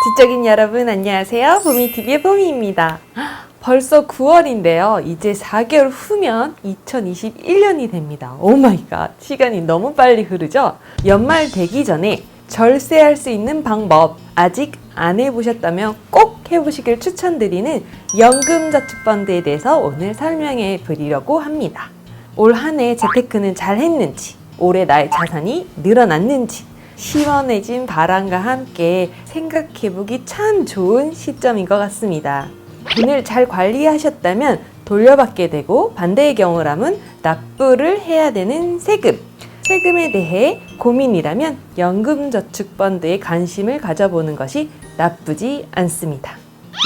지적인 여러분 안녕하세요. 봄이TV의 봄이입니다. 벌써 9월인데요. 이제 4개월 후면 2021년이 됩니다. 오마이갓, 시간이 너무 빨리 흐르죠? 연말 되기 전에 절세할 수 있는 방법 아직 안 해보셨다면 꼭 해보시길 추천드리는 연금저축펀드에 대해서 오늘 설명해 드리려고 합니다. 올 한 해 재테크는 잘 했는지, 올해 나의 자산이 늘어났는지, 시원해진 바람과 함께 생각해보기 참 좋은 시점인 것 같습니다. 돈을 잘 관리하셨다면 돌려받게 되고, 반대의 경우라면 납부를 해야 되는 세금. 세금에 대해 고민이라면 연금저축펀드에 관심을 가져보는 것이 나쁘지 않습니다.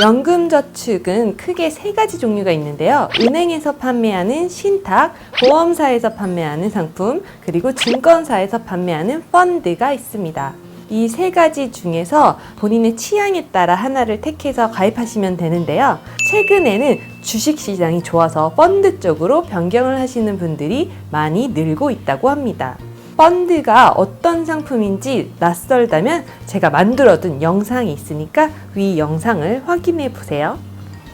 연금저축은 크게 세 가지 종류가 있는데요. 은행에서 판매하는 신탁, 보험사에서 판매하는 상품, 그리고 증권사에서 판매하는 펀드가 있습니다. 이 세 가지 중에서 본인의 취향에 따라 하나를 택해서 가입하시면 되는데요. 최근에는 주식시장이 좋아서 펀드 쪽으로 변경을 하시는 분들이 많이 늘고 있다고 합니다. 펀드가 어떤 상품인지 낯설다면 제가 만들어둔 영상이 있으니까 위 영상을 확인해 보세요.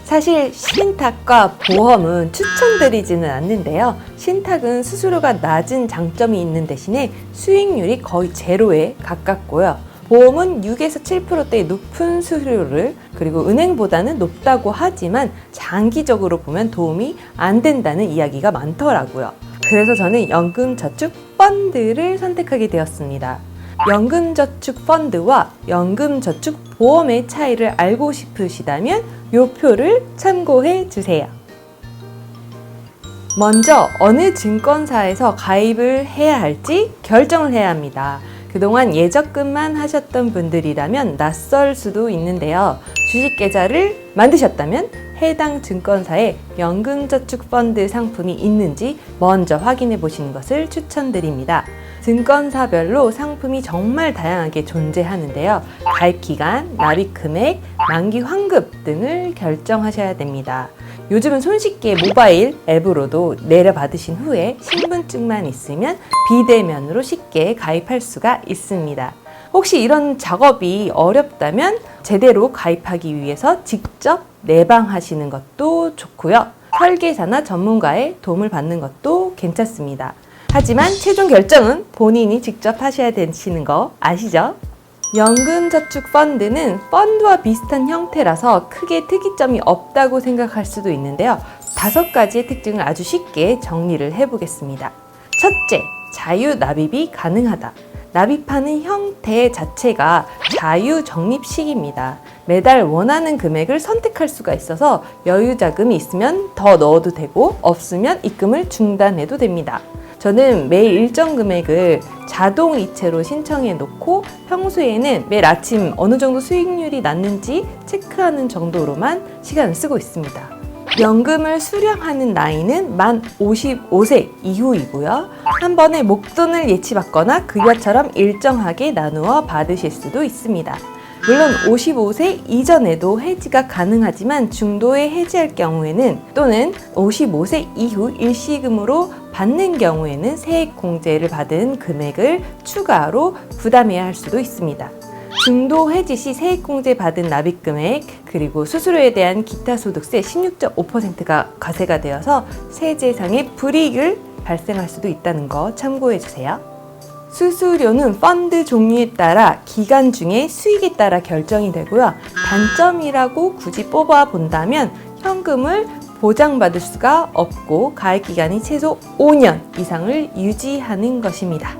사실 신탁과 보험은 추천드리지는 않는데요. 신탁은 수수료가 낮은 장점이 있는 대신에 수익률이 거의 제로에 가깝고요. 보험은 6에서 7%대의 높은 수수료를, 그리고 은행보다는 높다고 하지만 장기적으로 보면 도움이 안 된다는 이야기가 많더라고요. 그래서 저는 연금저축펀드를 선택하게 되었습니다. 연금저축펀드와 연금저축보험의 차이를 알고 싶으시다면 이 표를 참고해 주세요. 먼저 어느 증권사에서 가입을 해야 할지 결정을 해야 합니다. 그동안 예적금만 하셨던 분들이라면 낯설 수도 있는데요. 주식계좌를 만드셨다면 해당 증권사에 연금저축펀드 상품이 있는지 먼저 확인해 보시는 것을 추천드립니다. 증권사별로 상품이 정말 다양하게 존재하는데요. 가입기간, 납입금액, 만기 환급 등을 결정하셔야 됩니다. 요즘은 손쉽게 모바일 앱으로도 내려받으신 후에 신분증만 있으면 비대면으로 쉽게 가입할 수가 있습니다. 혹시 이런 작업이 어렵다면 제대로 가입하기 위해서 직접 내방하시는 것도 좋고요. 설계사나 전문가의 도움을 받는 것도 괜찮습니다. 하지만 최종 결정은 본인이 직접 하셔야 되시는 거 아시죠? 연금저축펀드는 펀드와 비슷한 형태라서 크게 특이점이 없다고 생각할 수도 있는데요. 5가지의 특징을 아주 쉽게 정리를 해보겠습니다. 첫째, 자유 납입이 가능하다. 납입하는 형태 자체가 자유적립식입니다. 매달 원하는 금액을 선택할 수가 있어서 여유 자금이 있으면 더 넣어도 되고 없으면 입금을 중단해도 됩니다. 저는 매일 일정 금액을 자동 이체로 신청해 놓고 평소에는 매일 아침 어느 정도 수익률이 났는지 체크하는 정도로만 시간을 쓰고 있습니다. 연금을 수령하는 나이는 만 55세 이후이고요. 한 번에 목돈을 예치받거나 급여처럼 일정하게 나누어 받으실 수도 있습니다. 물론 55세 이전에도 해지가 가능하지만 중도에 해지할 경우에는, 또는 55세 이후 일시금으로 받는 경우에는 세액공제를 받은 금액을 추가로 부담해야 할 수도 있습니다. 중도 해지 시 세액공제 받은 납입금액, 그리고 수수료에 대한 기타 소득세 16.5%가 과세가 되어서 세제상의 불이익을 발생할 수도 있다는 거 참고해 주세요. 수수료는 펀드 종류에 따라 기간 중에 수익에 따라 결정이 되고요. 단점이라고 굳이 뽑아 본다면 현금을 보장받을 수가 없고 가입기간이 최소 5년 이상을 유지하는 것입니다.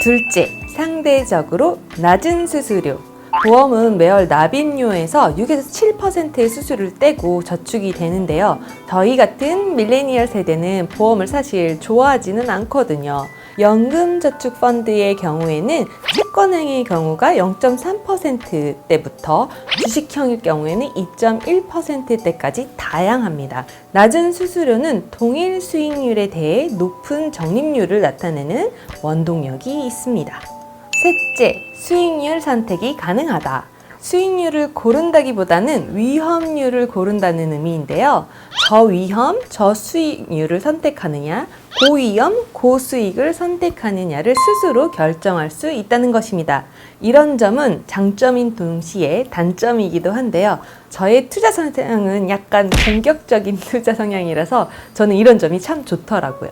둘째, 상대적으로 낮은 수수료. 보험은 매월 납입료에서 6에서 7%의 수수료를 떼고 저축이 되는데요. 저희 같은 밀레니얼 세대는 보험을 사실 좋아하지는 않거든요. 연금저축펀드의 경우에는 채권형의 경우가 0.3%대부터 주식형일 경우에는 2.1%대까지 다양합니다. 낮은 수수료는 동일 수익률에 대해 높은 적립률을 나타내는 원동력이 있습니다. 셋째, 수익률 선택이 가능하다. 수익률을 고른다기보다는 위험률을 고른다는 의미인데요. 저위험, 저수익률을 선택하느냐, 고위험, 고수익을 선택하느냐를 스스로 결정할 수 있다는 것입니다. 이런 점은 장점인 동시에 단점이기도 한데요. 저의 투자 성향은 약간 공격적인 투자 성향이라서 저는 이런 점이 참 좋더라고요.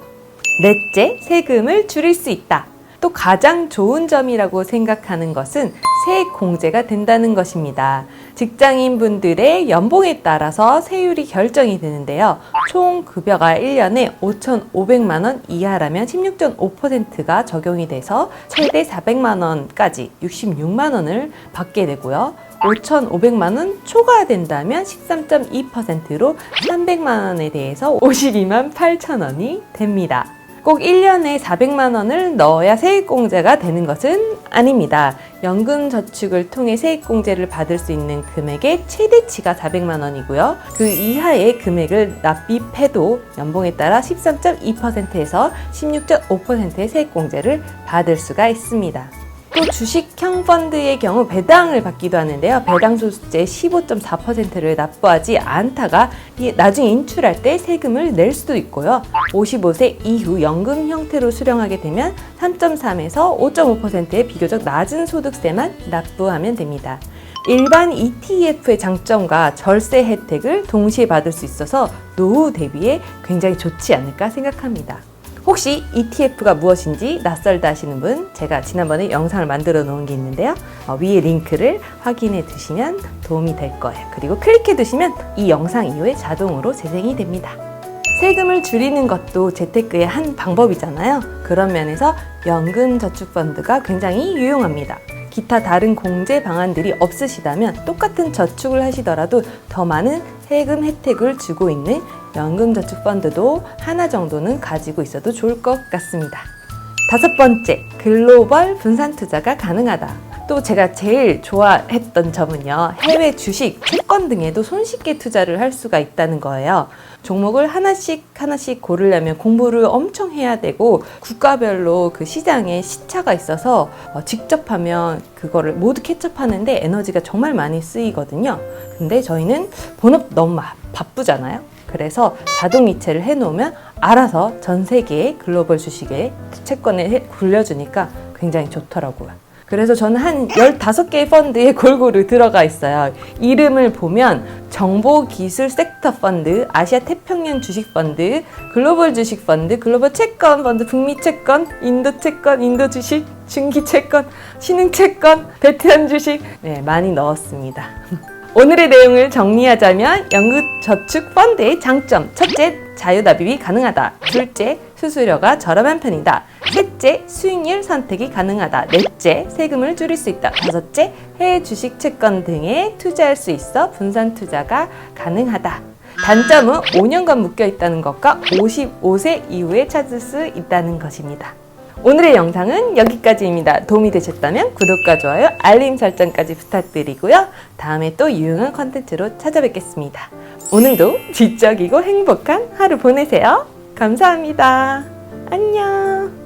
넷째, 세금을 줄일 수 있다. 또 가장 좋은 점이라고 생각하는 것은 세액 공제가 된다는 것입니다. 직장인 분들의 연봉에 따라서 세율이 결정이 되는데요. 총 급여가 1년에 5,500만 원 이하라면 16.5%가 적용이 돼서 최대 400만 원까지 66만 원을 받게 되고요. 5,500만 원 초과된다면 13.2%로 300만 원에 대해서 52만 8천 원이 됩니다. 꼭 1년에 400만 원을 넣어야 세액공제가 되는 것은 아닙니다. 연금저축을 통해 세액공제를 받을 수 있는 금액의 최대치가 400만 원이고요. 그 이하의 금액을 납입해도 연봉에 따라 13.2%에서 16.5%의 세액공제를 받을 수가 있습니다. 또 주식형 펀드의 경우 배당을 받기도 하는데요. 배당 소득세 15.4%를 납부하지 않다가 나중에 인출할 때 세금을 낼 수도 있고요. 55세 이후 연금 형태로 수령하게 되면 3.3에서 5.5%의 비교적 낮은 소득세만 납부하면 됩니다. 일반 ETF의 장점과 절세 혜택을 동시에 받을 수 있어서 노후 대비에 굉장히 좋지 않을까 생각합니다. 혹시 ETF가 무엇인지 낯설다 하시는 분, 제가 지난번에 영상을 만들어 놓은 게 있는데요. 위에 링크를 확인해 두시면 도움이 될 거예요. 그리고 클릭해 두시면 이 영상 이후에 자동으로 재생이 됩니다. 세금을 줄이는 것도 재테크의 한 방법이잖아요. 그런 면에서 연금저축펀드가 굉장히 유용합니다. 기타 다른 공제 방안들이 없으시다면 똑같은 저축을 하시더라도 더 많은 세금 혜택을 주고 있는 연금저축펀드도 하나 정도는 가지고 있어도 좋을 것 같습니다. 다섯 번째, 글로벌 분산 투자가 가능하다. 또 제가 제일 좋아했던 점은요, 해외 주식, 채권 등에도 손쉽게 투자를 할 수가 있다는 거예요. 종목을 하나씩 고르려면 공부를 엄청 해야 되고 국가별로 그 시장에 시차가 있어서 직접 하면 그거를 모두 캐치하는데 에너지가 정말 많이 쓰이거든요. 근데 저희는 본업 너무 바쁘잖아요. 그래서 자동 이체를 해놓으면 알아서 전 세계의 글로벌 주식에 채권을 굴려주니까 굉장히 좋더라고요. 그래서 저는 한 15개의 펀드에 골고루 들어가 있어요. 이름을 보면 정보기술 섹터 펀드, 아시아 태평양 주식 펀드, 글로벌 주식 펀드, 글로벌 채권 펀드, 북미 채권, 인도 채권, 인도 주식, 중기 채권, 신흥 채권, 베트남 주식, 네, 많이 넣었습니다. 오늘의 내용을 정리하자면 연금저축 펀드의 장점: 첫째, 자유납입이 가능하다. 둘째, 수수료가 저렴한 편이다. 셋째, 수익률 선택이 가능하다. 넷째, 세금을 줄일 수 있다. 다섯째, 해외 주식 채권 등에 투자할 수 있어 분산 투자가 가능하다. 단점은 5년간 묶여 있다는 것과 55세 이후에 찾을 수 있다는 것입니다. 오늘의 영상은 여기까지입니다. 도움이 되셨다면 구독과 좋아요, 알림 설정까지 부탁드리고요. 다음에 또 유용한 컨텐츠로 찾아뵙겠습니다. 오늘도 지적이고 행복한 하루 보내세요. 감사합니다. 안녕.